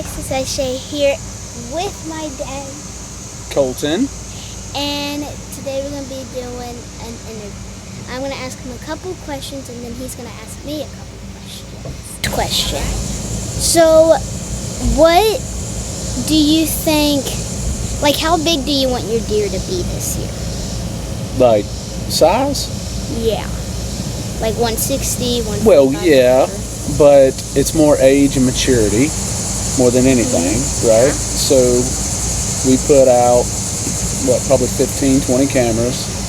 This is SJ here with my dad, Colton. and today we're going to be doing an interview. I'm going to ask him a couple questions, and then he's going to ask me a couple questions. So, what do you think, like how big do you want your deer to be this year? Like, size? Yeah. Like 160, 145? Well, yeah, but it's more age and maturity more than anything, right? So we put out, probably 15, 20 cameras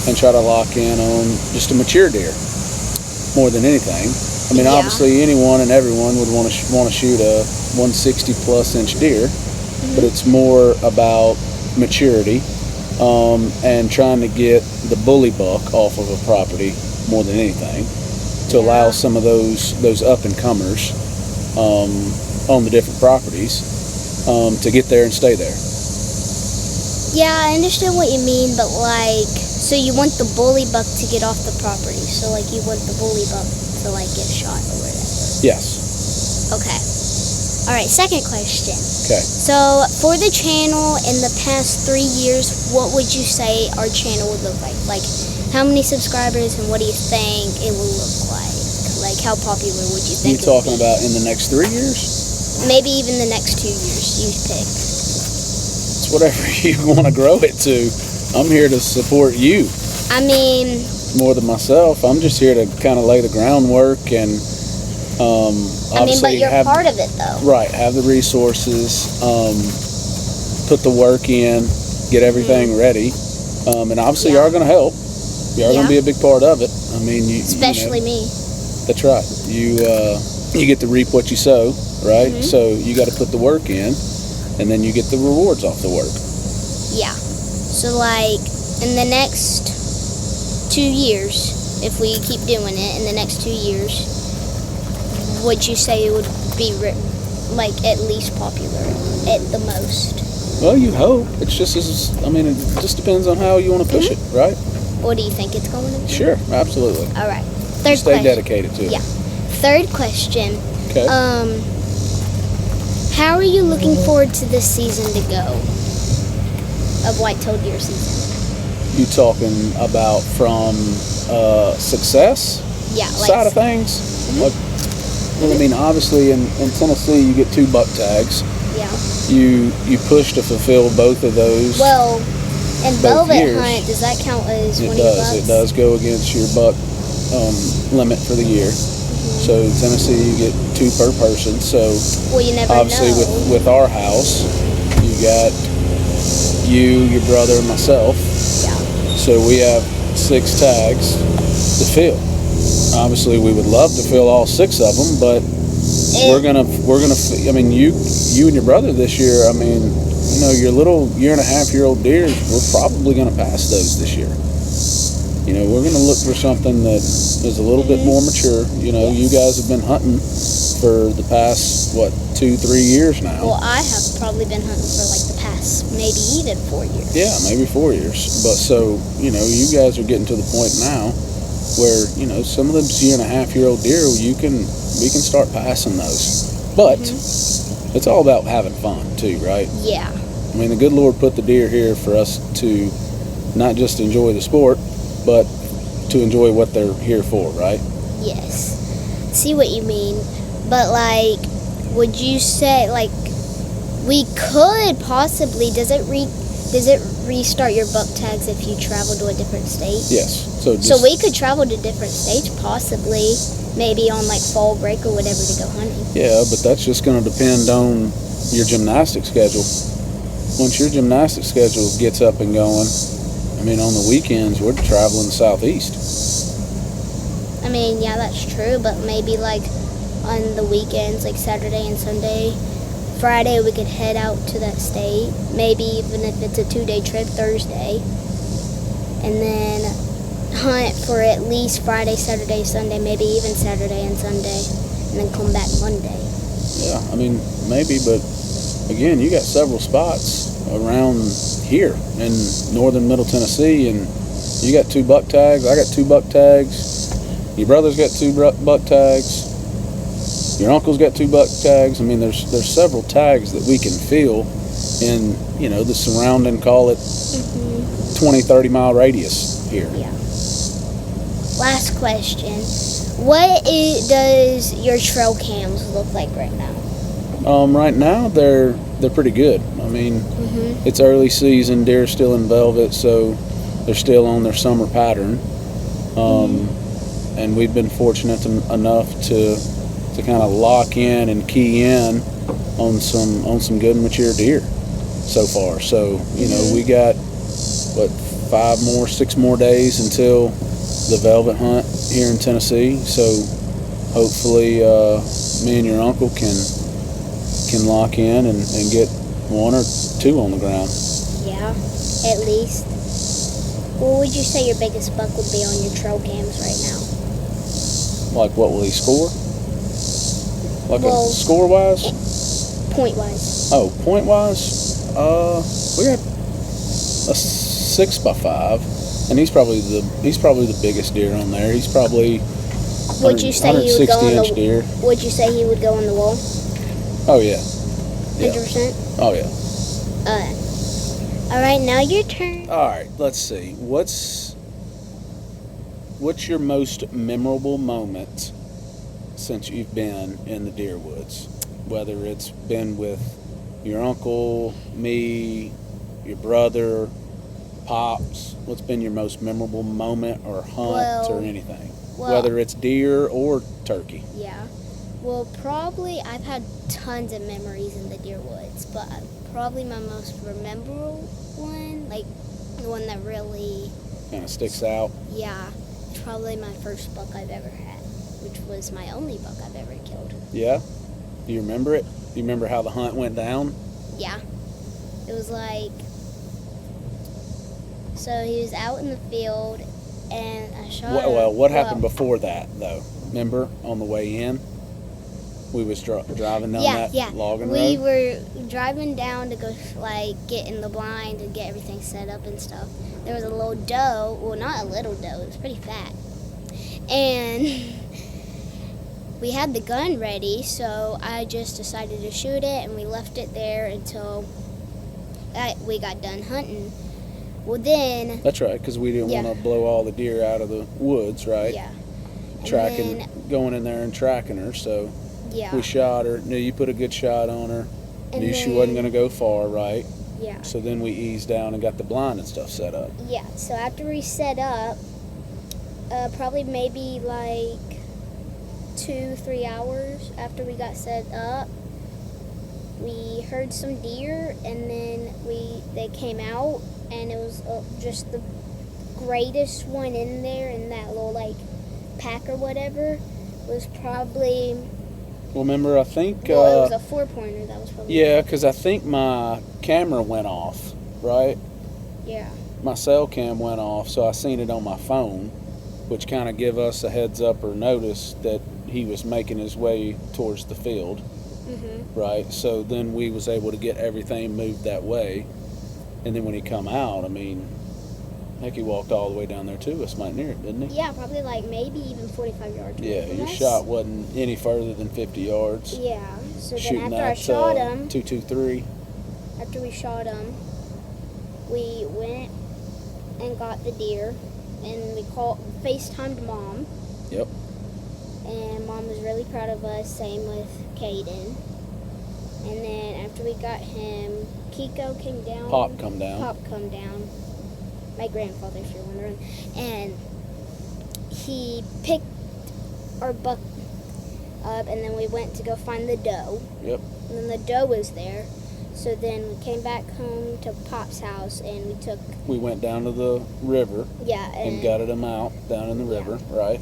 and try to lock in on just a mature deer more than anything. I mean, obviously anyone and everyone would want to shoot a 160 plus inch deer, but it's more about maturity and trying to get the bully buck off of a property more than anything, to allow some of those up and comers on the different properties to get there and stay there. Yeah, I understand what you mean, but like, so you want the bully buck to get off the property, so like you want the bully buck to like get shot or whatever. Yes. Okay. Alright, second question. Okay. So, for the channel in the past 3 years, what would you say our channel would look like? Like, how many subscribers and what do you think it will look like? Like, how popular would you think You talking about in the next 3 years? Maybe even the next 2 years, you pick. It's whatever you want to grow it to. I'm here to support you. I mean, more than myself. I'm just here to kind of lay the groundwork and but you're part of it though. Right, have the resources, put the work in, get everything ready, and obviously you are going to help. You are going to be a big part of it. I mean, especially me. That's right. You get to reap what you sow, right? So you got to put the work in, and then you get the rewards off the work. Yeah. So like in the next 2 years, if we keep doing it, in the next 2 years, would you say it would be like at least popular at the most? Well, you hope. It's just it just depends on how you want to push it, right? What do you think it's going to be? Sure, absolutely. All right. Third Stay question. dedicated to it. Yeah. Third question. Okay. How are you looking forward to this season to go of whitetail deer season? You talking about from success side of things? Well, I mean, obviously in Tennessee you get 2 buck tags. Yeah. You push to fulfill both of those. Well, in velvet hunt, does that count as one of your bucks? It does go against your buck limit for the year. So Tennessee you get 2 per person. So you never obviously know. with our house, you got you, your brother, and myself. Yeah. So we have 6 tags to fill. Obviously, we would love to fill all 6 of them, but we're gonna. I mean, you and your brother this year. I mean, your little 1.5-year-old deers. We're probably gonna pass those this year. We're gonna look for something that is a little bit more mature. You guys have been hunting for the past 2-3 years now. Well, I have probably been hunting for like the past maybe even 4 years. Yeah, maybe 4 years. But so you guys are getting to the point now where some of those 1.5-year-old deer we can start passing those, but it's all about having fun too, right? Yeah. I mean, the good Lord put the deer here for us to not just enjoy the sport, but to enjoy what they're here for, right? Yes. See what you mean, but like, would you say like we could possibly? Does it restart your buck tags if you travel to a different state? Yes. So we could travel to different states, possibly, maybe on like fall break or whatever to go hunting. Yeah, but that's just going to depend on your gymnastics schedule. Once your gymnastics schedule gets up and going, I mean, on the weekends we're traveling southeast. I mean, yeah, that's true, but maybe like on the weekends, like Saturday and Sunday, Friday we could head out to that state, maybe even if it's a 2-day trip, Thursday, and then hunt for at least Friday, Saturday, Sunday, maybe even Saturday and Sunday, and then come back Monday. Yeah, I mean, maybe, but again, you got several spots around here in northern Middle Tennessee, and you got 2 buck tags, I got 2 buck tags, your brother's got 2 buck tags. Your uncle's got 2 buck tags. I mean, there's several tags that we can feel in, the surrounding, call it 20, 30 mile radius here. Yeah. Last question. What does your trail cams look like right now? Right now they're pretty good. I mean, it's early season. Deer are still in velvet, so they're still on their summer pattern. And we've been fortunate enough to kind of lock in and key in on some good mature deer so far. So we got 6 more days until the velvet hunt here in Tennessee. So hopefully me and your uncle can lock in and get 1 or 2 on the ground. Yeah, at least. What would you say your biggest buck would be on your trail cams right now? Like, what will he score? Like, score-wise? Point-wise. Oh, point-wise? We got a 6x5, and he's probably the biggest deer on there. He's probably Would you say he would go on the deer. Would you say he would go on the wall? Oh yeah. 100%. Oh yeah. All right, now your turn. All right, let's see. What's your most memorable moment since you've been in the deer woods? Whether it's been with your uncle, me, your brother, Pops. What's been your most memorable moment or hunt or anything? Whether it's deer or turkey. Yeah. Well, probably I've had tons of memories in the deer woods, but probably my most memorable one, like the one that really kind of sticks out. Yeah, probably my first buck I've ever had, which was my only buck I've ever killed. Yeah? Do you remember it? Do you remember how the hunt went down? Yeah. It was like, so he was out in the field and I shot him. Well, what happened before that, though? Remember, on the way in? We was driving down that logging road? We were driving down to go, get in the blind and get everything set up and stuff. There was a little doe. Well, not a little doe. It was pretty fat. And we had the gun ready, so I just decided to shoot it, and we left it there until we got done hunting. Well, then... That's right, because we didn't want to blow all the deer out of the woods, right? Yeah. Going in there and tracking her, so... Yeah. We shot her. Knew you put a good shot on her. Knew she wasn't going to go far, right? Yeah. So then we eased down and got the blind and stuff set up. Yeah. So after we set up, probably maybe 2-3 hours after we got set up, we heard some deer, and then they came out, and it was just the greatest one in there in that little pack or whatever. Was probably... Well, remember, I think... it was a 4-pointer. That was probably... Yeah, because I think my camera went off, right? Yeah. My cell cam went off, so I seen it on my phone, which kind of give us a heads up or notice that he was making his way towards the field, right? So then we was able to get everything moved that way, and then when he come out, I mean... Heck, he walked all the way down there to us, might near it, didn't he? Yeah, probably maybe even 45 yards. Yeah, your shot wasn't any further than 50 yards. Yeah, so Shooting then after I shot him, 223. After we shot him, we went and got the deer, and we FaceTimed Mom. Yep. And Mom was really proud of us. Same with Caden. And then after we got him, Kiko came down. Pop come down. My grandfather, if you're wondering. And he picked our buck up, and then we went to go find the doe. Yep. And then the doe was there. So then we came back home to Pop's house, and we went down to the river. Yeah. And gutted him out down in the river, right?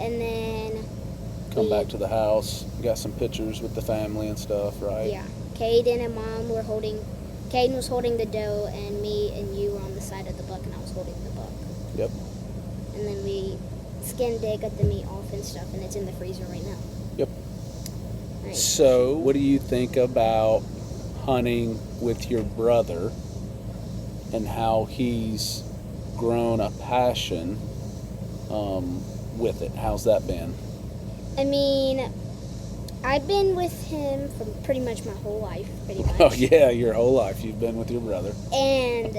And then... Come back to the house, got some pictures with the family and stuff, right? Yeah. Caden and Mom were holding... Caden was holding the doe, and me and you were on the side of the buck, and I was holding the buck. Yep. And then we skinned it, got the meat off and stuff, and it's in the freezer right now. Yep. Right. So, what do you think about hunting with your brother and how he's grown a passion with it? How's that been? I mean, I've been with him for pretty much my whole life, pretty much. Oh yeah, your whole life you've been with your brother. And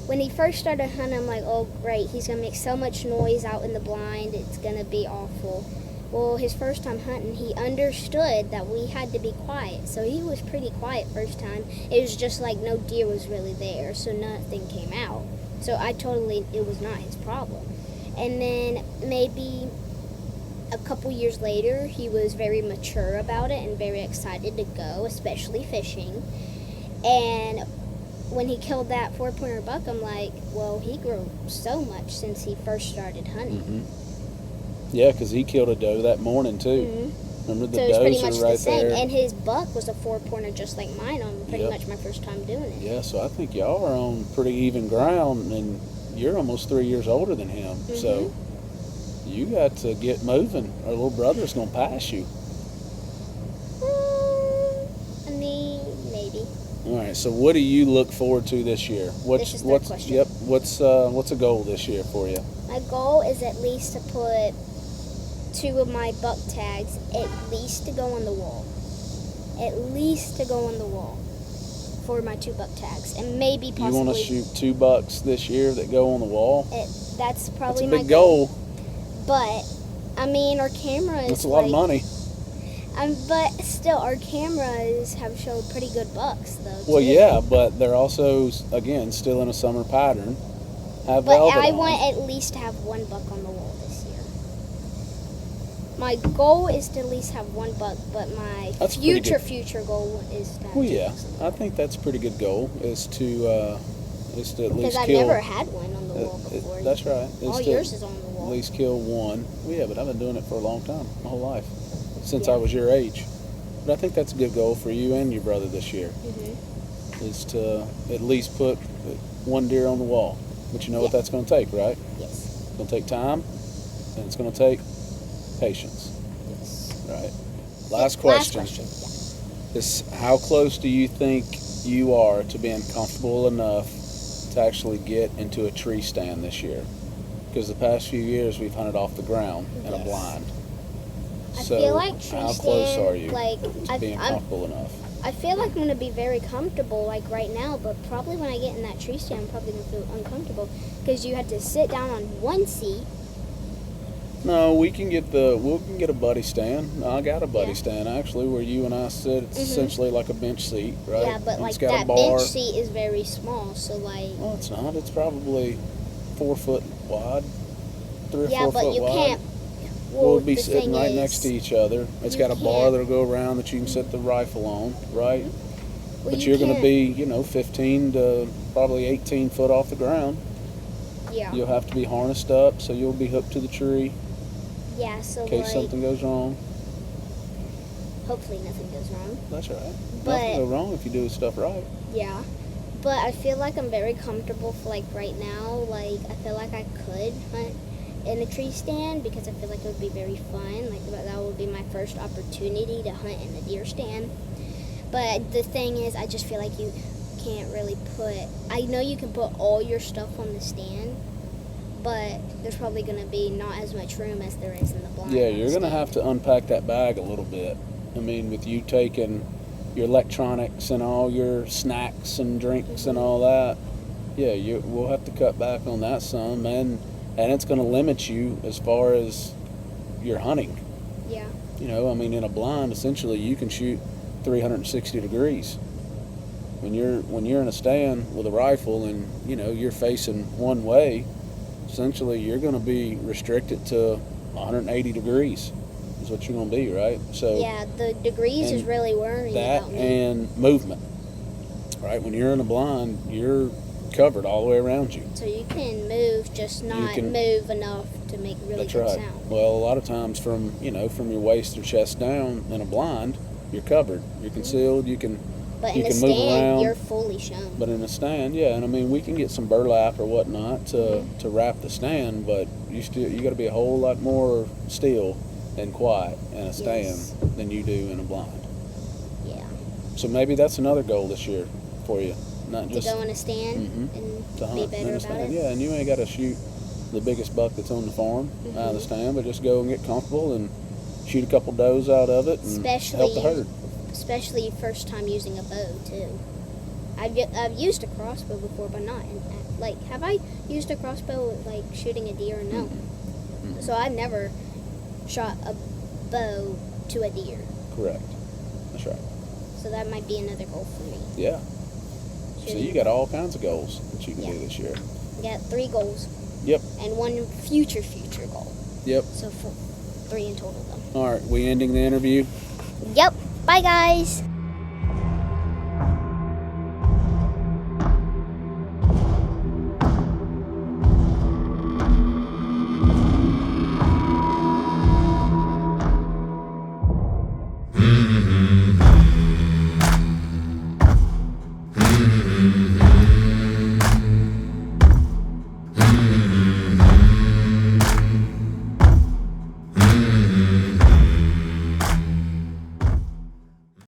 when he first started hunting, I'm like, oh great, he's gonna make so much noise out in the blind, it's gonna be awful. Well, his first time hunting, he understood that we had to be quiet, so he was pretty quiet first time. It was just like no deer was really there, so nothing came out. So it was not his problem. And then maybe a couple years later, he was very mature about it and very excited to go, especially fishing. And when he killed that 4-pointer buck, I'm like, well, he grew so much since he first started hunting. Mm-hmm. Yeah, because he killed a doe that morning too. Mm-hmm. Remember, the so it's pretty does much are right the same. there. And his buck was a 4-pointer just like mine on pretty much my first time doing it. Yeah, so I think y'all are on pretty even ground, and you're almost 3 years older than him. Mm-hmm. So you got to get moving, or little brother's going to pass you. I mean, maybe. All right, so what do you look forward to this year? This is the question. Yep. What's a goal this year for you? My goal is at least to put 2 of my buck tags at least to go on the wall. At least to go on the wall for my 2 buck tags, and maybe possibly. You want to shoot 2 bucks this year that go on the wall? That's probably That's a my big goal. But I mean, our cameras. That's a lot of money. But still, our cameras have showed pretty good bucks, though. Well, too. yeah, but they're also, again, still in a summer pattern. Have But velvet I on. want at least to have 1 buck on the wall this year. My goal is to at least have 1 buck, but my That's pretty good. future goal is to have Well, 2 yeah, bucks on the I wall. think that's a pretty good goal. Is to at least Because I've kill. never had one on the wall before. That's right. All yours is on the wall. At least kill 1. Well, yeah, but I've been doing it for a long time, my whole life, since Yeah. I was your age. But I think that's a good goal for you and your brother this year. Mm-hmm. Is to at least put 1 deer on the wall. But you know what that's going to take, right? Yes. It's going to take time, and it's going to take patience. Yes. Right. Last question. Yeah. Is how close do you think you are to being comfortable enough to actually get into a tree stand this year? Because the past few years we've hunted off the ground in a blind. I So feel like tree how close stand, are you like, to being comfortable enough? I feel like I'm going to be very comfortable, like right now, but probably when I get in that tree stand, I'm probably going to feel uncomfortable because you have to sit down on one seat. No, we can get a buddy stand. I got a buddy Yeah. stand actually, where you and I sit. It's essentially like a bench seat, right? Yeah, but And like it's got that a bar. bench seat is very small, so like. Well, it's not. It's probably 4 foot wide, 3 or 4 Yeah, foot but you wide. can't. We'll be the sitting thing right is, next to each other. It's you got a bar can't- that'll go around that you can set the rifle on, right? Well, But you you're going to can't- be, 15 to probably 18 foot off the ground. Yeah. You'll have to be harnessed up, so you'll be hooked to the tree Yeah, so in case like. something goes wrong. Hopefully nothing goes wrong. That's right. But- Nothing go wrong if you do stuff right. Yeah. But I feel like I'm very comfortable for like right now. Like I feel like I could hunt in a tree stand because I feel like it would be very fun. Like that would be my first opportunity to hunt in a deer stand. But the thing is, I just feel like you can't really put. I know you can put all your stuff on the stand, but there's probably going to be not as much room as there is in the blind. Yeah, on the you're going to stand. have to unpack that bag a little bit. I mean, with you taking your electronics and all your snacks and drinks and all that, yeah, we'll have to cut back on that some, and it's going to limit you as far as your hunting. Yeah. I mean, in a blind, essentially, you can shoot 360 degrees. When you're in a stand with a rifle and you're facing one way, essentially you're going to be restricted to 180 degrees. Is what you're going to be, right? So Yeah, the degrees is really worrying that about me. and movement, right? When you're in a blind, you're covered all the way around you. So you can move, just not can- move enough to make really That's good right. sound. Well, a lot of times from your waist or chest down in a blind, you're covered. You're concealed. You can But you in a can move stand, around. you're fully shown. But in a stand, yeah, and I mean we can get some burlap or whatnot to wrap the stand, but you got to be a whole lot more still and quiet in a stand Yes. than you do in a blind. Yeah. So maybe that's another goal this year for you, not To just go in a stand Mhm. and to be hunt in better a about stand. it. Yeah, and you ain't got to shoot the biggest buck that's on the farm out of the stand, but just go and get comfortable and shoot a couple does out of it, and help the herd. Especially first time using a bow too. I've used a crossbow before, but not like, have I used a crossbow like shooting a deer? No. Mm-hmm. So I've never shot a bow to a deer. Correct. That's right. So that might be another goal for me. Yeah. So you got all kinds of goals that you can Yeah. do this year. I got 3 goals. Yep. And 1 future goal. Yep. So 3 in total though. All right, we ending the interview? Yep. Bye guys.